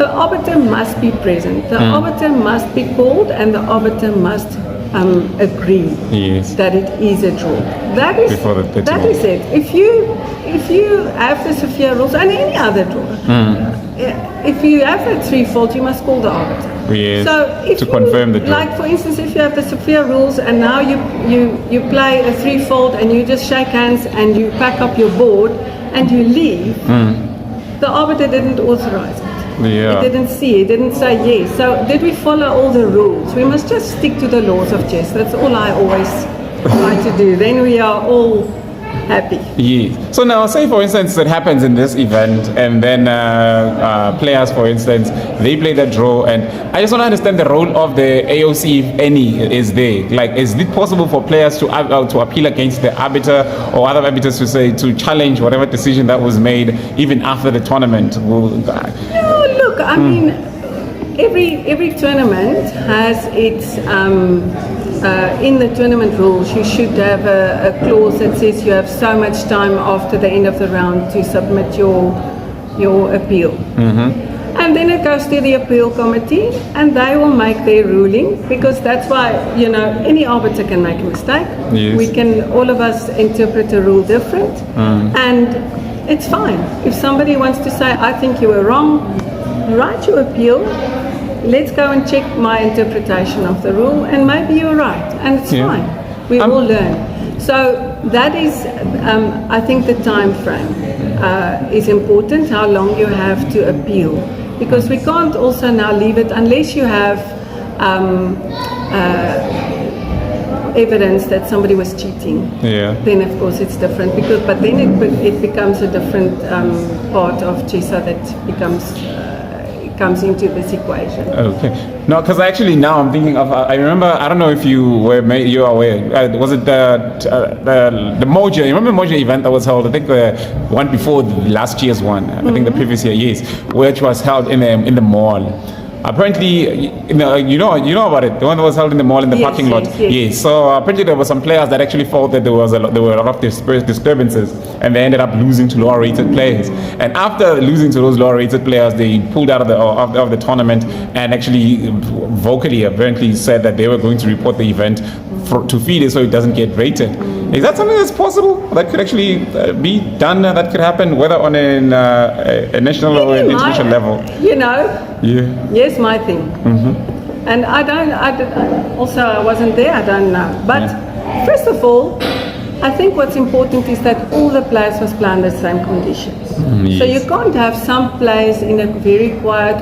The arbiter must be present. The arbiter must be called, and the arbiter must agree that it is a draw. That is it. If you have the Sofia rules and any other draw, if you have a threefold, you must call the arbiter. Yes, so if to confirm the draw. Like for instance, if you have the Sofia rules and now you play a threefold and you just shake hands and you pack up your board and you leave, the arbiter didn't authorize it. Yeah. He didn't see, he didn't say yes. So did we follow all the rules? We must just stick to the laws of chess. That's all I always try to do. Then we are all happy. Yeah. So now, say for instance, it happens in this event, and then players, for instance, they play that draw, and I just want to understand the role of the AOC, if any, is there. Like, is it possible for players to appeal against the arbiter or other arbiters to challenge whatever decision that was made, even after the tournament? No, look, I mean, every tournament has its. In the tournament rules, you should have a clause that says you have so much time after the end of the round to submit your appeal. And then it goes to the appeal committee, and they will make their ruling, because that's why, any arbiter can make a mistake. Yes. We can, all of us, interpret a rule different, and it's fine. If somebody wants to say, I think you were wrong, write your appeal. Let's go and check my interpretation of the rule, and maybe you're right, and it's fine. We all learn. So that is, I think the time frame is important, how long you have to appeal. Because we can't also now leave it, unless you have evidence that somebody was cheating. Then of course it's different, but then it becomes a different part of chess that comes into this equation. Okay. No, because actually now I'm thinking of. I remember. I don't know if you're aware. Was it the Moja? You remember the Moja event that was held? I think the one before last year's one. I think the previous year, yes, which was held in the mall. Apparently, you know about it. The one that was held in the mall in the parking lot. Yes. So apparently there were some players that actually felt that there were a lot of disturbances, and they ended up losing to lower-rated players. And after losing to those lower-rated players, they pulled out of the tournament and actually vocally apparently said that they were going to report the event to FIDE so it doesn't get rated. Is that something that's possible? That could actually be done? That could happen, whether on a national or an international level? Yes, my thing. And I wasn't there, I don't know. But first of all, I think what's important is that all the players must play under the same conditions. So you can't have some players in a very quiet